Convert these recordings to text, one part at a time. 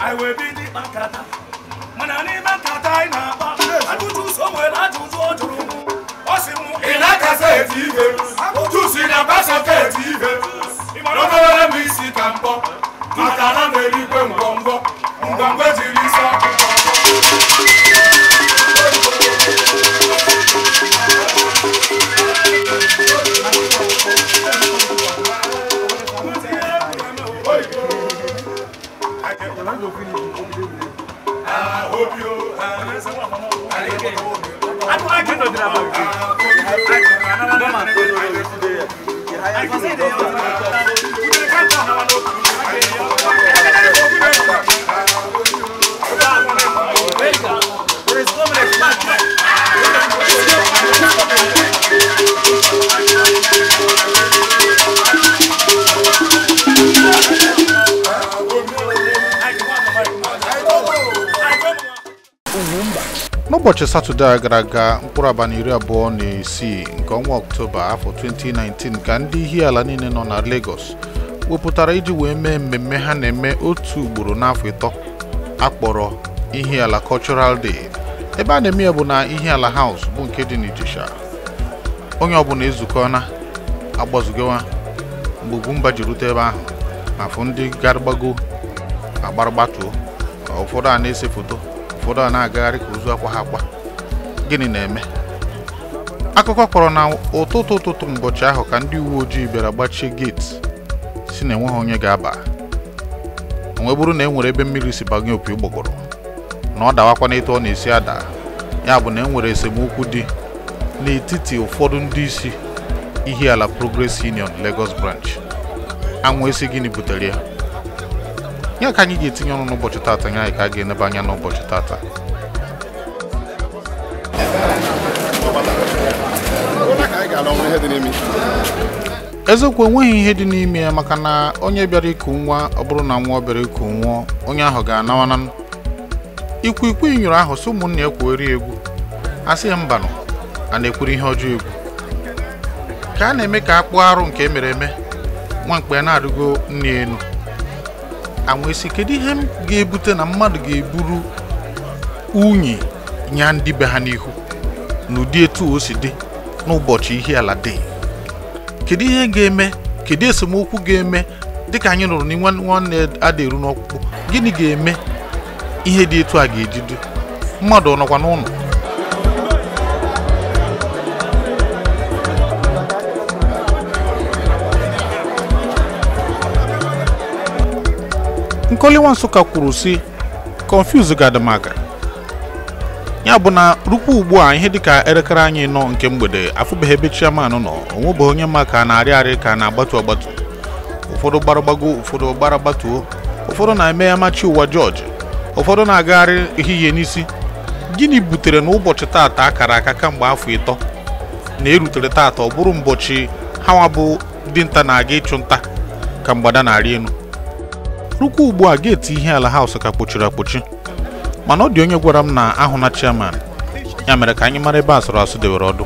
I will be the Makata. Manani Makata in I go to somewhere I do to Osimu in a cassette, I go to see the Basset. If I don't know let me see Campo, Makana, baby, Bongo, Bongo, I hope you N'ụbọchị Satọde gara aga mkpụrụ abalị 26 nke ọnwa Ọktoba afọ 2019 ka ndị Ihiala niile nọ na Lagos wepụtara iji wee mee mmemme ha na-eme otu ugboro n'afọ 3 akpọrọ Ihiala Cultural Day. Ebe a na-eme ya bụ na Ihiala House bụ nke dị n'Ijesha. Onye ọbụla ezukọ na agbazugewa mgbe Ugwumba ji rute ebe ahụ ma fụ ndị garagbago agbarabatuo ụfọdụ a na-ese foto ụfọdụ a na-agagharị ka ozu akwa ha akwa. Gịnị na-eme? Akụkọ kọrọ na ụtụtụ ụbọchị ahụ ka ndị uwe ojii bịara gbachie gate si na enweghị onye ga-aba. Onwe bụrụ na enwere ebe mmiri si banye opi ụgbọgọrọ na ọ dawakwa n'etu ọ na-esi ada, ya bụ na enwere esemokwu dị n'etiti ụfọdụ ndị isi Ihiala Progress Union Lagos branch. Anwụ esi gịnị butere ya? Ya ka anyị ga-etinye ọnụ n'ụbọchị tata, ya ka a ga-enebe anya n'ụbọchị tata. Eziokwu enweghị ihe dị n'ime ya, maka na onye bịara iku nwa ọ bụrụ na nwa ọ bịara iku nwa onye ahụ ga-anawana ikwu nyụrụ ahụ so ụmụnne ya kwueri egwu asị ya mbanụ a na-ekwuru ihe ọjọọ egwu ka a na-eme ka akpụ arụ nke emere eme nwa mkpe na-arịgo nne enu. Anwụ esi kedu ihe ga-ebute na mmadụ ga-eburu unyi nya ndị be ha n'ihu n'ụdị etu o si dị n'ụbọchị Ihiala Day? Kedu ihe ga-eme? Kedu esemokwu ga-eme? Dịka anyị nụrụ na nwanne adịru n'ọkpụkpụ, gịnị ga-eme ihe dị etu a ga-ejidu mmadụ nọkwa n'ụlọ? Nkoliwa Nsụka kwuru si confuse gadamaga. Ya bụ na rukwu ugbu a ihe dịka elekere anyị nọ nke mgbede afụbeghị ebe chairman nọ, onwebeghị onye maka na-arị ka na-agbatu agbatu. Ụfọdụ gbaragbago, ụfọdụ gbaragbatuo, ụfọdụ na-eme ya machi ụwa George, ụfọdụ na-agagharị ehihie n'isi. Gịnị butere na ụbọchị tata akara aka kamgbe afọ 3 na-erutere tata ọ bụrụ ụbọchị hawa bụ dinta na-aga ịchụ nta ka mgbada na-arị elu? Rukwu ugbu a geeti Ihiala House ka kpochiri akpochi, mana ọ dị onye gwara m na ahụ na chairman, ya mere ka anyị mara ebe asụrụ asụ dewere ọdụ.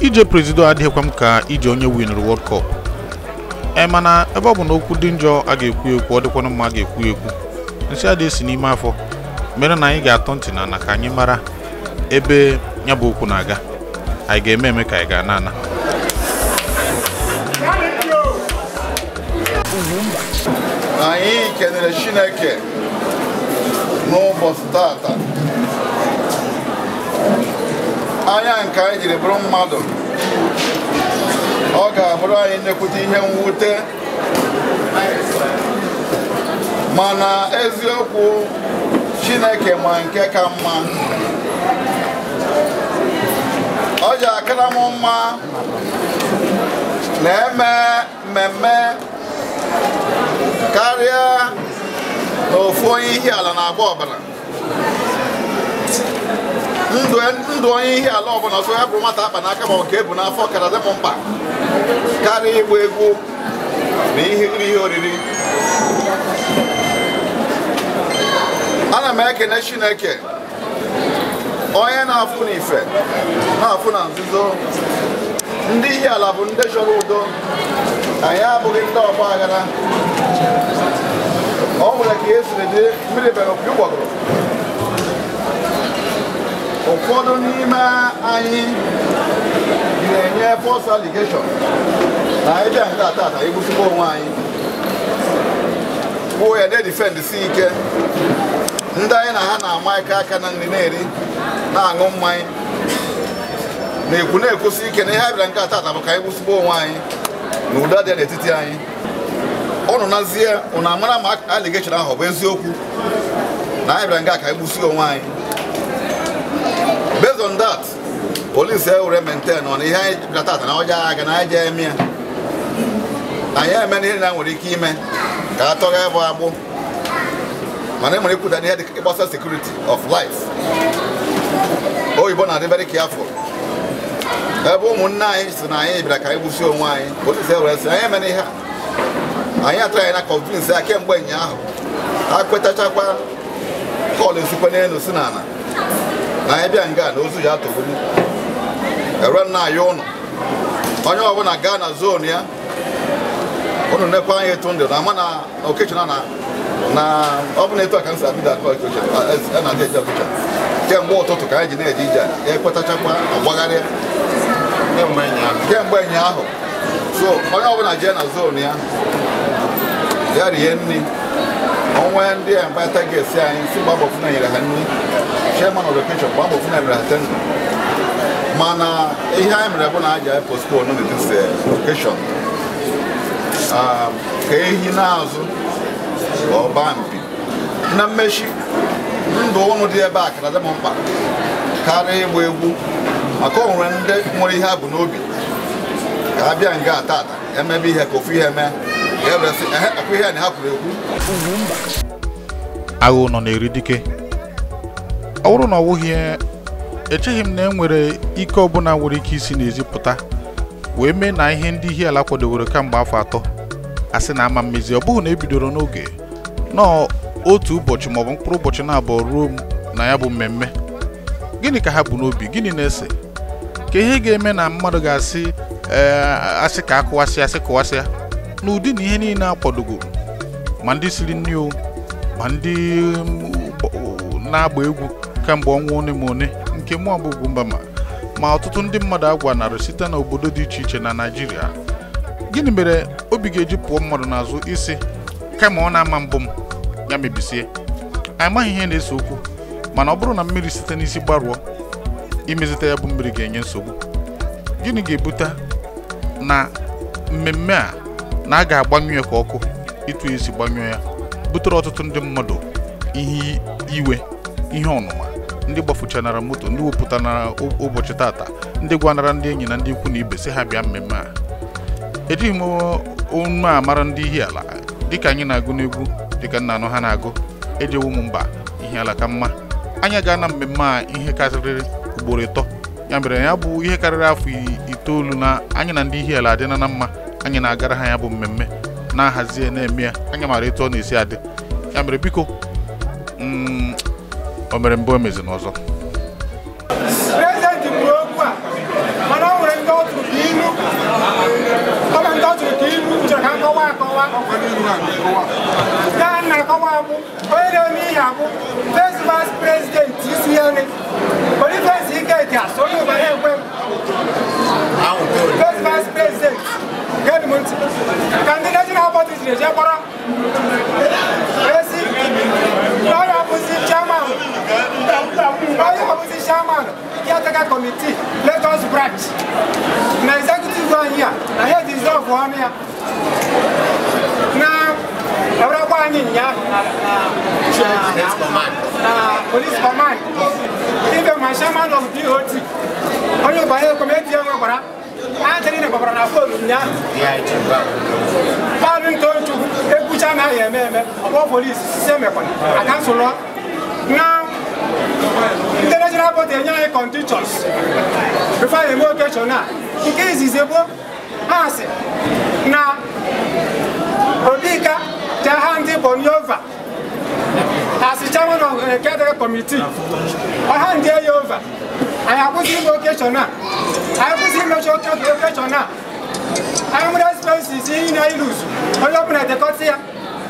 Ije Presido adịghịkwa m ka ije onye winner World Cup. mana ebe ọ bụ na okwu dị njọ a ga-ekwu ekwu ọ dịkwana mma a ga-ekwu ekwu nsị adị esi n'ime afọ mere na anyị ga-atọ ntị na ka anyị mara ebe ya bụ okwu na-aga anyị ga-eme ka anyị ga-ana anyị kenere Chineke n'ụbọchị tata anya nke anyị jiri bụrụ mmadụ ọ ga-abụrụ anyị nnekwute ihe mwute mana eziokwu Chineke ma nke ka mma ọ ji akara m mma na-eme mmemme karịa na ofu onye Ihiala na-agba ọbara ndụ onye Ihiala ọbụla so ya bụrụ nwata akpa n'aka ma nke ebu n'afọ kara dị m mkpa karịa ịgba egwu na ihe oriri. Ana m ekene Chineke onye na-afụ n'ife na-afụ na nzuzo. Ndị Ihiala bụ ndị chọrọ udo, anyị abụghị ndị ọgba aghara. Ọ nwere ka esiri dị mmiri bere opi gbọgụrụ. Ụfọdụ n'ime anyị ga-enye false allegation na anyị bịa nga tata egbusikwa onwe anyị kwuo ya na-edifend si ike. Ndị anyị na ha na-ama aka na nri na-eri na-aṅụ mmanya na-ekwusi ike na ihe a bịara nga tata bụ ka anyị gbusikwa onwe anyị na udo dị n'etiti anyị. Ọnụ nazie ụnụ amara ma allegation ahụ bụ eziokwu na anyị bịara nga ka anyị gbusie onwe anyị. Based on that, police will maintain on ihe anyị bịara tata na ọja aga na anyị jee eme ya. Anyị eme ihe na nwere ike ime ka a tọga ebe agbụ mana e nwere ikwuta n'ihe dị gbasa security of life. Oyibo na-adị very careful. Ebe ụmụnne anyị si na anyị bịara ka anyị gbusie onwe anyị, police were sị anyị eme ihe anyị atara anyị na convince ya kemgbe ụnyaahụ ha kwetachakwa kọlụ nsikwa n'elu si n'ala na anyị bịa nga na ozu ya atọgburu ere nna anyị ụnụ onye ọbụla gaa na zonu ya ụnụ nekwa anyị etu ndụ na ama na okechana na ọ bụ na etu aka nsi abido akọ na ndị eje ọkụcha kemgbe ụtụtụ ka anyị ji na-eje ije ya ekwetachakwa agbagharịa kemgbe ụnyaahụ. So onye ọbụla jee na zonu ya ya rie nri. Onwe ndị mbata ga-esi anyị si gbabọfụ na nyere ha nri, chairman of the kitchen gbabọfụ na nyere ha tendụ. Mana ihe anyị mere bụ na aja postpone na this occasion ka ehi n'azụ ọba mpi na mmechi ndụ ụnụ dị ebe a kara dị m mkpa karịa ịgba egwu maka o nwere ndị nwere ihe ha bụ n'obi ka ha bịa nga tata emebe ihe ka ofu ihe mee akwa ihe na ha kwuru ekwu. Agụ nọ na-eri dike. Ọ bụrụ na ọ wụghị echeghị m na e nwere ike ọbụla nwere ike isi n'ezi pụta wee mee na ihe ndị Ihiala kwadowere kamgbe afọ 3 asị na ama mmezi. Ọ bụghị na ebidoro n'oge nọ otu ụbọchị maọbụ mkpụrụ ụbọchị na-abụọ ruo na ya bụ mmemme. Gịnị ka ha bụ n'obi? Gịnị na-ese? Ka ihe ga-eme na mmadụ ga-asị asị ka akụwasịa asị kụwasịa n'ụdị na ihe niile akwadogoro ma ndị siri nri o ma ndị na-agba egwu kamgbe ọnwa one ma one nke mụ abụ Ugwumba ma ọtụtụ ndị mmadụ agwanarị site n'obodo dị iche iche na Naịjirịa. Gịnị mere obi ga-eji pụọ mmadụ n'azụ isi kama ọ na-ama mbụ m ya mebisie? Anyị amaghị ihe na-ese okwu mana ọ bụrụ na mmiri site n'isi gbarụọ imezite ya bụ mmiri ga-enye nsogbu. Gịnị ga-ebute na mmemme a na a ga-agbanyụ ya ka ọkụ ịtụ esi gbanyụ ya butere ọtụtụ ndị mmadụ ihe iwe ihe ọnụma, ndị gbafuchanara moto, ndị wepụtara ụbọchị tata, ndị gwanara ndị enyi na ndị ikwu na ibe si ha bịa mmemme a. Ejighị m onu a mara ndị Ihiala dịka anyị na-agụ n'egwu dịka nna anọ ha na-agụ ejewu m mba Ihiala ka mma. Anyị gaa na mmemme a ihe karịrị ugboro 3 ya mere ya bụ ihe karịrị afọ 9 na anyị na ndị Ihiala adịna na mma. Anyị na-agara ha ya bụ mmemme na-ahazi na-eme ya. Anyị mara etu ọ na-esi adị. Ya mere biko o mere mbụ emezi n'ọzọ. Prezidenti kwuru okwu a mana o nwere ndị ọ tụrụ ka ilu First Vice President TCN. First Vice President. Candidate about this Chairman, committee, let us branch. Now, executive one here, I had this job for here. Now, everyone in here, police command, even my chairman of DOT, only by a committee on Anthony Babrana phone, Pardon told you, Ebuchana, police, semi-con, I cancel law. Now, international body and conditions before the location now. In case is able, answer. Now, Odika, Jahandi Bonyova, as the chairman of the category committee, I hand you over. I have put in location now. I have put in location now. I am responsible in Ilus. I open at the court here.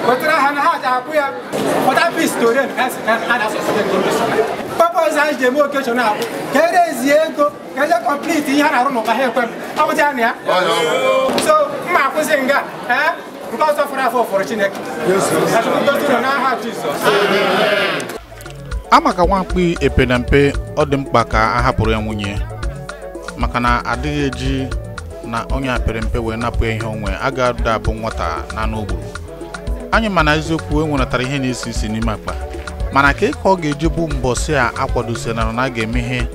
But I had a queer for that piece to them as an associate. Papa is IGBO location now. Can I complete the Yana of my help? So, Mark was saying that, because of our fortunate. Amaka wankpi epenampe odimkpa ka ahapụrụ ya nwunye maka na adịghị eji na onye aperempe wee napụ ihe onwe aga dabụ nwata na n'ogburu. Anyị mana eziokwu enwenatara ihe na-esi isi n'ime akpa mana ka ọ ga-eji bụ mbọsị a akwadosena na ga-eme ihe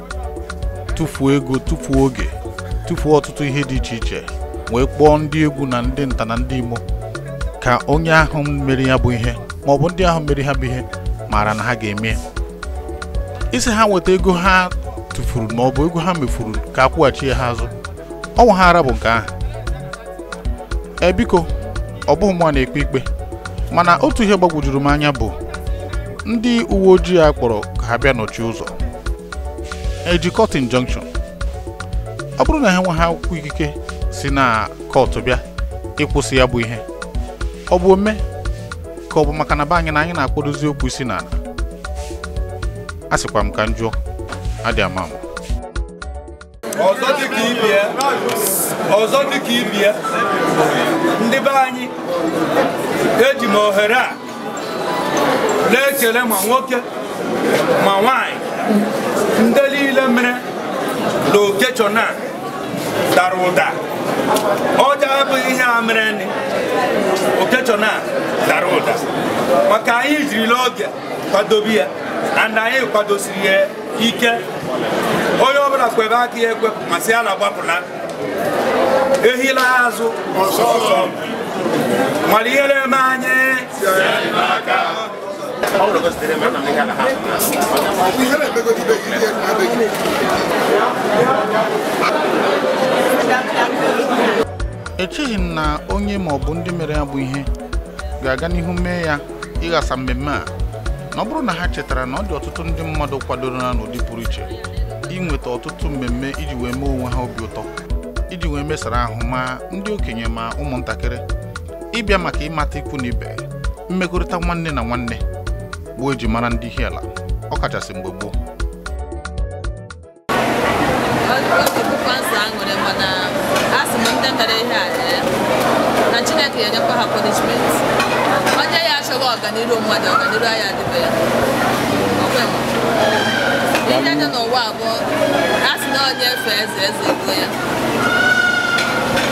tufuo ego, tufuo oge, tufuo ọtụtụ ihe dị iche iche wee kpọọ ndị egwu na ndị nta na ndị imo ka onye ahụ mere ya bụ ihe ma ọ bụ ndị ahụ mere ha bụ ihe mara na ha ga-eme isi ha weta ego ha tufuru ma ọ bụ ego ha mefuru ka akwụghachi ha azụ. Ọnwa ha ara bụ nke ahụ. Biko ọ bụghị mụ na-ekpe ikpe mana otu ihe gbagwojuru m anya bụ ndị uwe ojii a kpọrọ ka ha bịa nọchi ụzọ eji court injunction. Ọ bụrụ na ha nwe ha akwụkwọ ikike si na court bịa ịkwụsị ya bụ ihe ọ bụ ome ka ọ bụ maka na be anyị na anyị na-akwadozi okwu isi n'ala. A sịkwa m ka njọ adị ama ama ọzọ dị ka ibie ndị be anyị eji m ohere a na-ekele ma nwoke ma nwanyị ndị niile mere lokeshọn a dara ụda. Ọja abụghị ihe a mere ndị lokeshọn a dara ụda maka anyị jirila oge kwadobe ya and anyị kwadosiri ya ike. Onye ọbụla kwebe aka ya ekwepụ ma sị ala gbapụla ehila azụ ọsọ mara ihe na-eme anyị echeghị m na onye ma ọ bụ ndị mere ya bụ ihe ga-aga n'ihu mee ya ịghasa mmemme a na ọ bụrụ na ha chetara na ọ dị ọtụtụ ndị mmadụ kwadoro na n'ụdị pụrụ iche inweta ọtụtụ mmemme iji wee mee onwe ha obi ụtọ, iji wee mesara ahụ ma ndị okenye ma ụmụntakịrị ịbịa maka ịmata ikwu na ibe, mmekọrịta nwanne na nwanne bụ eji mara ndị Ihiala ọkachasị mgbe gboo. Ọganiru mmadụ ọganiru anya adịbe ya ihe dị n'ụwa abụọ a sị na onye efe eze egbu ya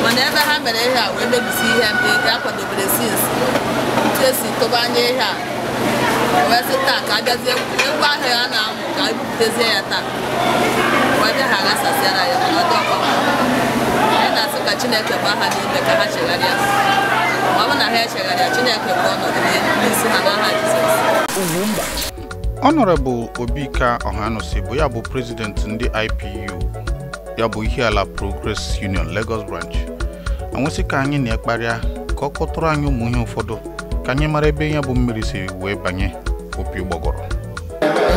mana ebe ha mere ihe a wee mebisi ihe mgbe a kwadobere sins otu esi tụba anya ihe a wee sị taa ka abịazie egwu ahụ ya na-amụ ka ebupụtezie ya taa wee bịa ha aghasasịara ya mana ọ dị ọkwa anyị na-asị ka Chineke gbaa ha n'ime ka ha chegharịa. Honorable Obika Ohanosi bụ ya bụ president ndị IPU ya bụ Ihiala Progress Union Lagos branch. Anwesị ka anyị na-ekparịa ka ọ kọtụrụ anyị ụmụ ihe ụfọdụ ka anyị mara ebe ya bụ mmiri si wee banye opi ụgbọgọrọ.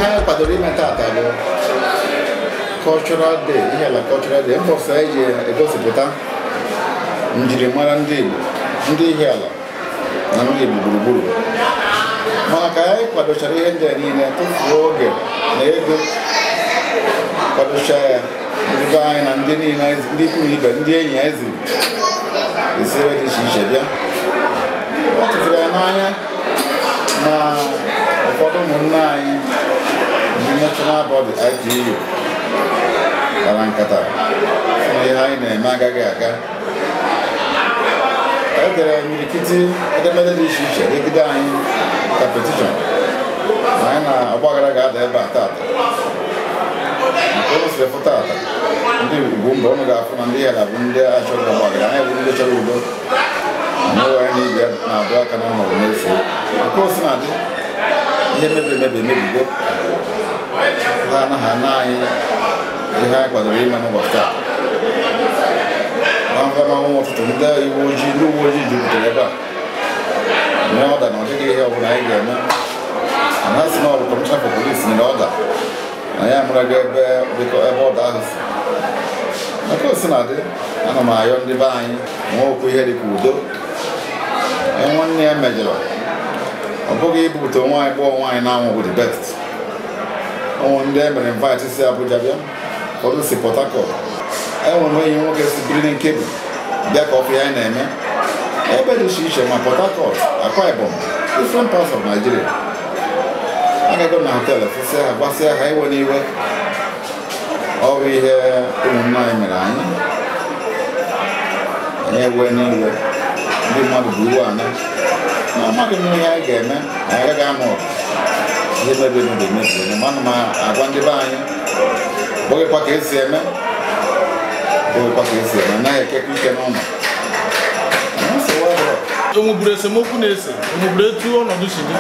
Ha kwadoro ime taata bụ cultural day, Ihiala cultural day, mbọsị eji egosipụta njirimara ndị Igbo ndị Ihiala na ndị Igbo gburugburu maka anyị kwadochara ihe ndị a niile tụfuo oge na ego kwadocha ya ndị anyị na ndị niile ndị ikwu ibe ndị enyi ya ziri esi ebe dị iche iche bịa ọ tụtụrụ ya n'anya na ụfọdụ ụmụnne anyị ndị national body IGBO gara nkata na ihe anyị na-eme agaghị aga e dere imirikiti edemede dị iche iche megide anyị ka petishọn na anyị na ọgbaghara ga-ada ebe a tata nke ụlọ siri fụta ata ndị Ugwumba ụnụ ga-afụ na ndị Ihiala bụ ndị achọghị ọgbaghara anyị bụ ndị chọrọ udo n'ụwa anyị na-ibe na-abụ aka na ọnọdụ n'efu nke o si na-adị ihe mebiri emebi emebigo ha anaghị ana anyị ihe anyị kwadoro ime n'ụbọchị taa n'ọgụgụ ụtụtụ ndị uwe ojii jupụtara ebe a nye ọda na ọ dịghị ihe ọbụla anyị ga-eme na ha si na ọrụ kọmishọna for polisi nyere ọda na ya maraga ebe ọda ahụ si maka o si na adị ana m ayọ ndị be anyị nwa okwu ihe dịka udo nwanne ya mejọrọ ọ bụghị ibupụta nwaanyị gbọọ nwaanyị na-anwụ bụ the best ọnwụ ndị e mere invite si Abuja bịa ụfọdụ si Port Harcourt enwere enyi nwoke si biri Nkebbi bịa ka ọfụ ya anyị na-eme ebe dị iche iche ma Port Harcourt, Akwa Ibom, different parts of Nigeria agago na họteelụ fụsịa ha gbasịa ha iwe n'iwe ọ bụ ihe ụmụnne anyị mere anyị ewe n'iwe ndị mmadụ bụ iwe ana na mmadụ nwe ihe anyị ga-eme anyị agaghị anụ ọgụ ihe mebiri emebi mana m agwa ndị be anyị bụghịkwa ka esi eme anaghị ekekwa ike n'ụlọ enweburu esemokwu na-ese enweburu etu ọnọdụ si dị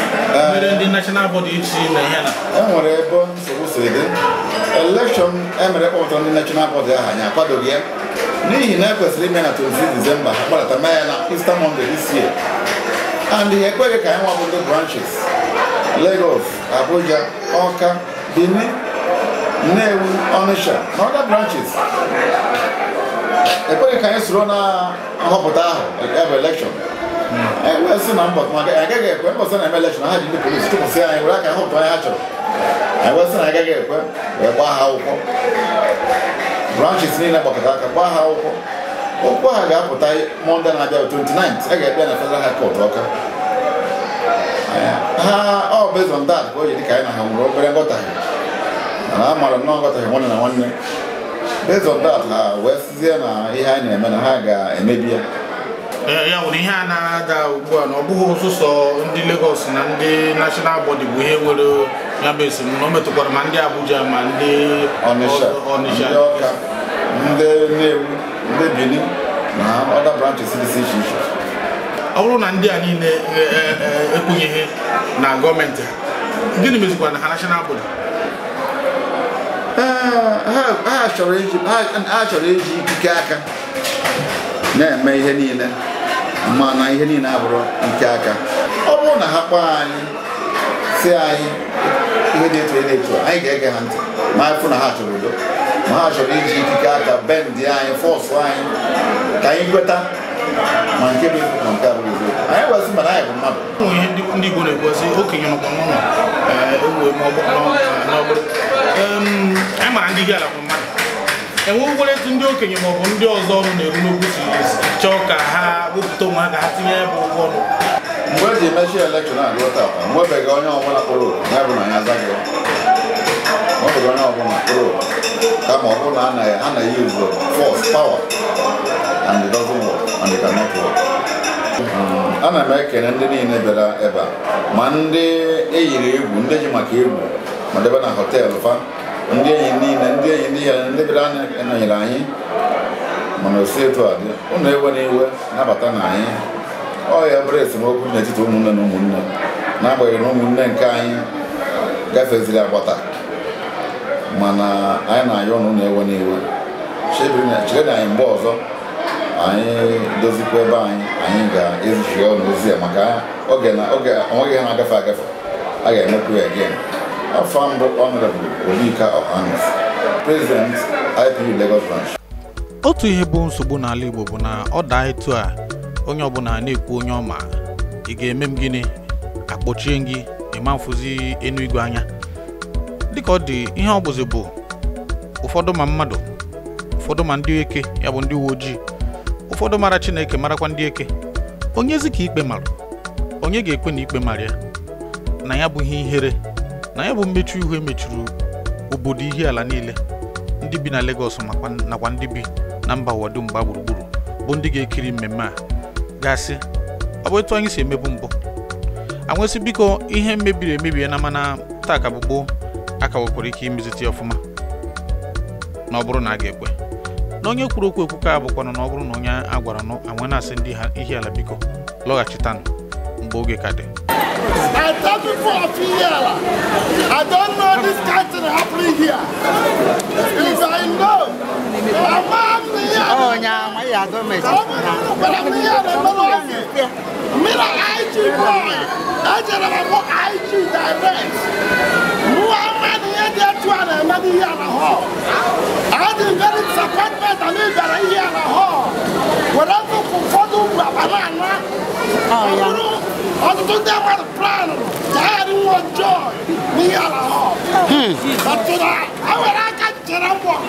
mere ndị national body ichi na ihe na enwere ebe nsogbu si dị elekshọn emere kpọpụta ndị national body ahụ anyị akwadoghị ya n'ihi na ekwesịrị ime na 26 Disemba ha gbarata mee ya na Easter Monday this year and ihe ekweghị ka anyị nwabụ ndị branches Lagos, Abuja, Awka, Benin, Nnewi, Onitsha na other branches ekweghị ka anyị soro na nhọpụta ahụ ebe elekshọn wee sị na mbọt maka agaghị ekwe mbọsị na eme elekshọn ha ji ndị polisi chụpụsị anyị were aka nhọpụta anyị ha chọrọ anyị wee sị na agaghị ekwe wee gbaa ha akwụkwọ branches niile gbakọta aka gbaa ha akwụkwọ okwu ha ga-apụta Mọnde na-abịa 29th a ga-ekpe na Federal High Court Awka ha ọ based on that ka o ji dị ka anyị na ha nwere obere nghọtahie na a mara nnọọ nghọtahie nwanne na nwanne based on that ha wee sizie na ihe anyị na-eme na ha ga-emebi ya ya nwere ihe a na-ada ugbu a na ọ bụghị ọsụsọ ndị Lagos na ndị national body bụ ihe nwere ya bụ esemokwu o metụkwara ma ndị Abuja ma ndị Onitsha, ndị Awka, ndị Nnewi, ndị Benin na other branches dị iche iche ọ bụrụ na ndị a niile ekwenyeghị na gọọmenti gịnị mezikwa na ha national body ha chọrọ iji ikike aka na-eme ihe niile mana ihe niile abụrụ nke aka ọ bụrụ na ha kpọọ anyị si anyị ihe dị etu anyị ga-ege ha ntị ma anyị fụ na ha chọrọ udo ma ha chọrọ iji ikike aka bendị anyị fọsụ anyị ka anyị kweta ma nke bụ na nke abụrụ udo anyị gwasị mana anyị bụ mmadụ ihe ndị Igbo na-ekwesị okenye nọkwa n'ụlọ ewe n'ọbụrụ anyị mara ndị Ihiala bụ mmadụ enwekwara etu ndị okenye ma ọ bụ ndị ọzọ ọrụ na-eru n'okwu si chọọ ka ha wepụta onwe ha ka ha tinye ebe ụgwọ ọrụ mgbe e ji emechi elekshọn a ruo tata nwebeghị onye ọbụla kpụrụ ya bụ na ya azaghị nwebeghị onye ọbụla kpụrụ kama ọ bụrụ na ha na-use force power and it doesn't work and it cannot work. Ana m ekele ndị niile bịara ebe a ma ndị eyiri egwu ndị ji maka egwu ma debe na họteelụ fa ndị enyi niile ndị enyi ndị ya ndị bịara nọnyere anyị mana osi etu a dị ụnụ ewe n'iwe nabata na anyị ọ ya bụrụ esemokwu n'etiti ụmụnne na ụmụnne n'agbanyeghị na ụmụnne nke anyị gafeziri agbata mana anyị na-ayọ ụnụ na-ewe n'iwe chere na anyị mgbe ọzọ anyị dozikwa ebe anyị ga-ezichi ọnụ ozi ya maka oge onweghị ha na-agafe a ga-emekwu ya again. Afọ mbụ Honorable Obika Ohanis, President IGBO Lagos Branch. Otu ihe bụ nsogbu n'ala Igbo bụ na ọ daa etu a onye ọbụla na-ekwu onye ọma ị ga-eme m gịnị akpọchie gị ịma mfụzi enu igwe anya dịka ọ dị ihe ọ bụzi bụ ụfọdụ ma mmadụ ụfọdụ ma ndị eke ya bụ ndị uwe ojii ụfọdụ mara Chineke marakwa ndị eke onye ezi ka ikpe mara onye ga-ekwe na ikpe mara ya na ya bụ ihe ihere na ya bụ mmechu ihu emechuru obodo Ihiala niile ndị bi na Lagos nakwa ndị bi na mba ụwa dum gba gburugburu bụ ndị ga-ekiri mmemme a gasị ọ bụ etu anyị si emebu mbụ anwesị biko ihe mebiri emebi na mana taa ka bụgbo aka wekwara ike imeziti ọfụma na ọ bụrụ na a ga-ekwe na onye kwuru okwu ekwu ka bụkwanụ na ọ bụrụ na onye a gwara anwe na-asị ndị Ihiala biko lọghachitanụ mgbe oge ka dị. I tell people of Ihiala, I don't know this kind of thing happening here. If I know, I'm here. Oh, yeah, I don't make it. But I'm here. Mira IGBO, I just have a IG direct. Muhammad here, there to an Ihiala hall. I had a very disappointment and Ihiala hall. Whatever for banana. Oh, yeah. I don't have a plan. I didn't want joy. Ihiala hall. But tonight, I will get to the walk.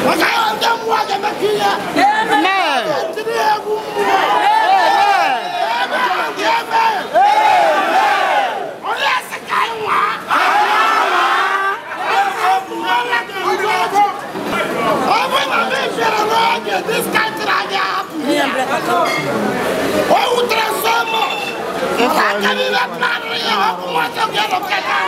But I have them walking back here. This country I got. Why would there so much? I can't even plan to get up.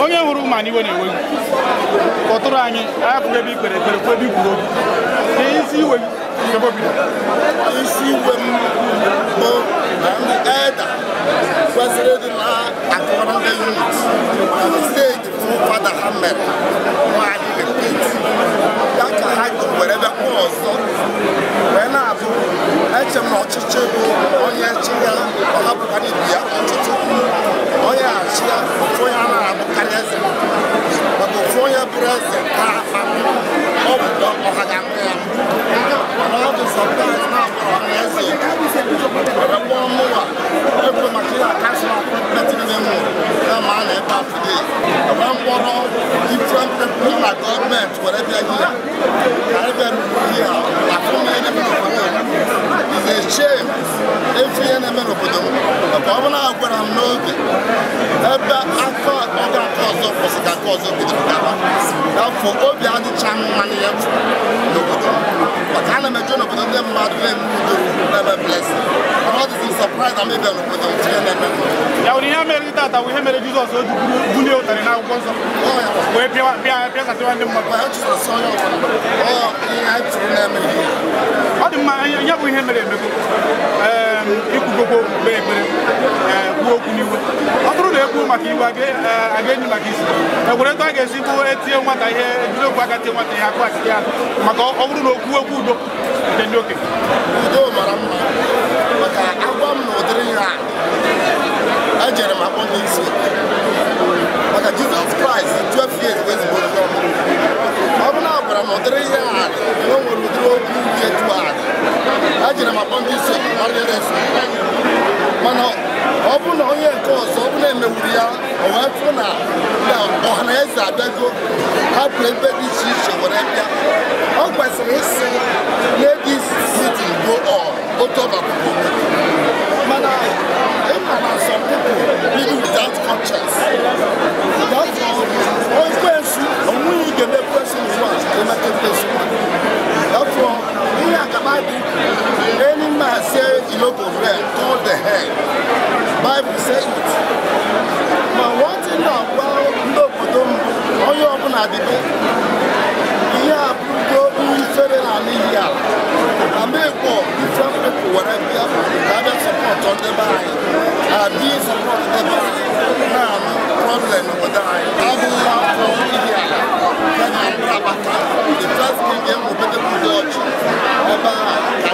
onye hụrụ ma n'iwe na-ewe kọtụrụ anyị apụghị ebe ikpere ekpere kwe ebe ikwuru okwu isi iwe ebe obido isi iwe m bụ na ndị eda kwesịrị ịdị na-akọrọ ndị unit na steeti fada ha mere nwaanyị repeat ya ka ha were ebe kwa ọzọ wee na-abụ eche m na ọchịchị bụ onye chi ya ọ hapụkara ibi ya ọchịchị onye achị ya ofu onye a na-abụkarị eze maka ofu onye bụrụ eze ka afa ọ bụ ọha ga-amụ ya mana ọ bụ sọpraịz na-akpọrọ ọha eze were kpọọ mụwa ekwe maka ihe akasị apọtmentị ndị nwụrụ ya ma a na-ebe afụde were mkpọrọ different people na gọọmenti were bịa ihe ka ebe ruru ihe a afụ m ihe na-eme n'obodo is a shame efu ihe na-eme n'obodo m maka ọ bụ na agwara m n'oge ebe aka ọga nke ọzọ kwụsị ka nke ọzọ bidoro gaba n'afọ obi adịcha mma n'ihe n'obodo maka a na-emeju n'obodo ndị mmadụ na-eme udo na-eme blessing mana ọ dịzi surprise na mebe n'obodo tinye n'ebe ya wuri ya mere tata we mere Jesus o dubuli o tare na akwụkwọ nsọ we bịa ka tiwa ndị mmadụ ma Jesus onye ọbụla ihe tụrụ na-eme ọ dị mma ya bụ ihe mere emego ikwugokwu mgbe ekpere kwuo okwu n'iwe ọ bụrụ na ekwu maka iwe aga enyi maka isi egwere etu a ga-esi bụ etinye nwata ihe ejiriokwu aka tie nwata ihe akụ achịcha ya maka ọ bụrụ na okwu okwu udo nke ndị okenye udo mara mma maka agwa m na ụdịrị ihe a ejere m akpọ ndị isi maka Jizọs Kraịst 12 years wee zigbo ndị ọmụrụ ọ bụ na a gwara m ụdịrị ihe a na o nwere ụdịrị okwu dị etu a ejere m akpọ ndị isi mana ọ bụ na onye nke ọzọ ọ bụ na emewuru ya o wee fụ na ọha na eze abịago ha bụ ebe dị iche iche were bịa ọ kwesịrị isi let this meeting go on otu ọbapụta mana ịma na some people live without conscience ekwensu onweghị ga-eme ekwensu n'ụwa emeka ekwensu therefore ihe agaba dị any man say you no go red turn the head Bible say it ma one thing na-agwa ndị obodo mbụ onye ọbụla dịbe ihe a bụrụgo ifere n'ala Ihiala na mekpọ different people were bịa ka abịa support ndị be anyị adị support ndị be anyị na-anụ problem n'obodo anyị abụghị afọ Ihiala ya na Abata the first king ga-enwebede ndị ọchị ebe a ka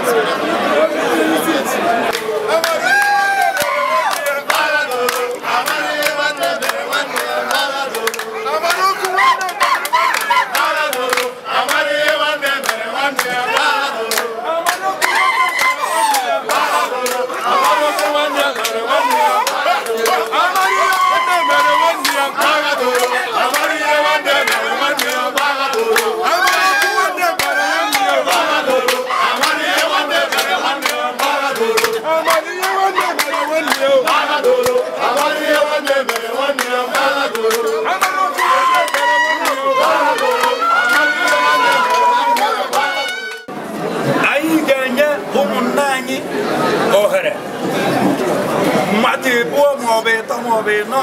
no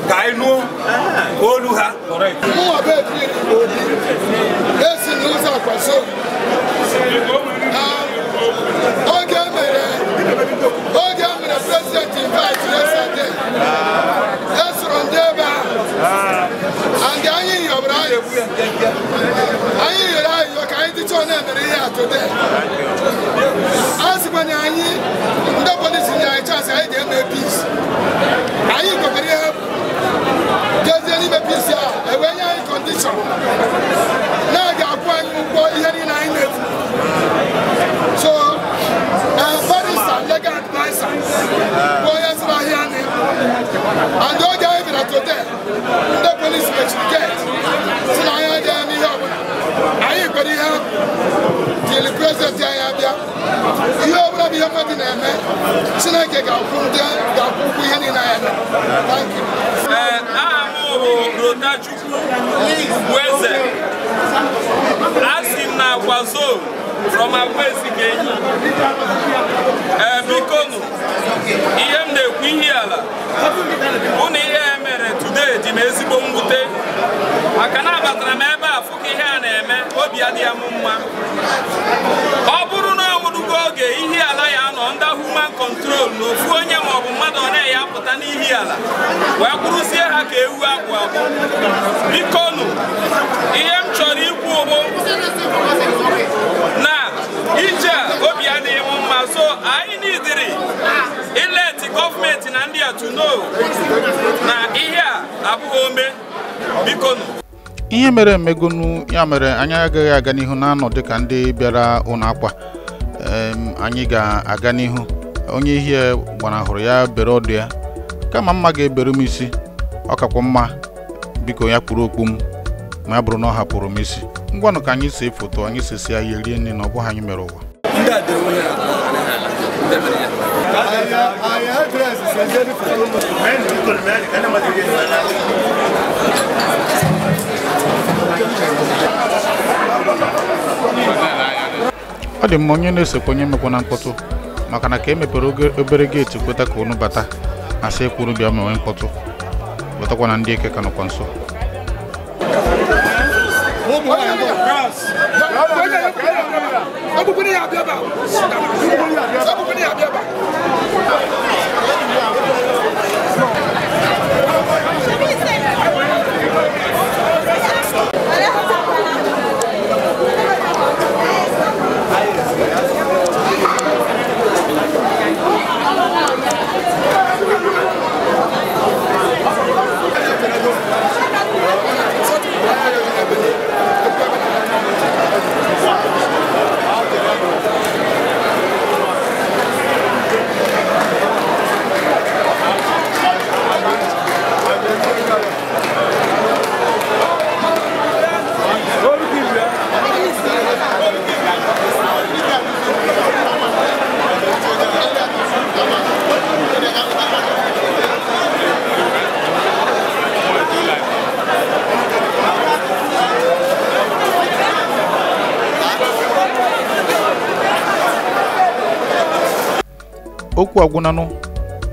kai no olu ha correct mo wa be tri odi esi no sa kwaso oge mere president invite yesterday esro ndeba and anyi yobra anyi yera yo kai ti chona mere ya today asibanya anyi ndo police nya chance ai dey make peace ayi ko bari ha jezi ni be peace ya e we nya condition na ga kwa anyi ko ihe ni na ine so barrister legal advisor go yes ra here ni and o ga even today the police investigate so na ya dey ni ha ayi ko di ha the president ya bia you obra bi ha madi na eme Chineke ga kwude ga kwukwu ihe ni na ya thank you Rodachukwu Weze asim na Agwazo from Agwezi Kenyi bikonu ihe m na-ekwu Ihiala bụ na ihe mere today dị m ezigbo mwute maka na abatara m ebe a fụka ihe a na-eme obi adịghị m mma ọ bụrụ na ọ nwụrụgo oge Ihiala ya nọ under human control na ofu onye maọbụ mmadụ ọ na-eyi apụta n'Ihiala wee kwụrụzie ha ka ewu agwụ agwụ bikonu ihe m chọrọ ikwu bụ na ije obi adịghị m mma so anyị nidiri ileti gọọmenti na ndị a to know na ihe a abụghị ome bikonu ihe mere emegonu ya mere anyị agaghị aga n'ihu na-anọ dịka ndị bịara ụlọ akwa anyị ga-aga n'ihu onye ihe gbanahụrụ ya bere ọdụ ya kama mma ga-ebere m isi ọ kakwa mma biko ya kpụrụ okpu m ma ya bụrụ na ọ hapụrụ m isi ngwanụ ka anyị see foto anyị sesi ya rie nri na ọ bụghị anyị mere ụwa ọ dị mma onye na-esekwa onye mekwa na mkpọtụ maka na ka emepere obere gate kweta ka unu bata asị ekwuru bịa ma nwee mkpọtụ wetakwa na ndị eke ka nọkwa nso okwu agwụnanụ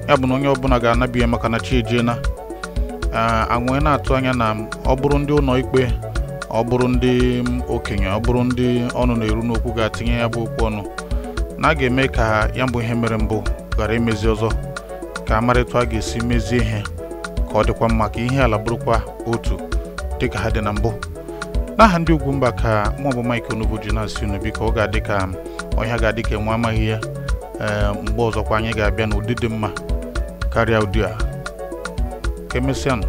ya bụ na onye ọbụla ga-anabịa maka na chi ejiena anwụ na-atụ anya na ọ bụrụ ndị ụlọ ikpe ọ bụrụ ndị okenye ọ bụrụ ndị ọnụ na-eru n'okwu ga-atinye ya bụ okwu ọnụ na a ga-eme ka ya mbụ ihe mere mbụ ghara imezi ọzọ ka amarịtụ a ga-esi mezie ihe ka ọ dịkwa mma ka Ihiala bụrụkwa otu dịka ha dị na mbụ n'aha ndị Ugwumba ka mụ bụ Mike Onubu ji na-asị unu biko ọ ga-adị ka ọhịa ga-adị ka enwe amaghị ya mgbe ọzọkwa anyị ga-abịa n'ụdị dị mma karịa ụdị a ka emesịanụ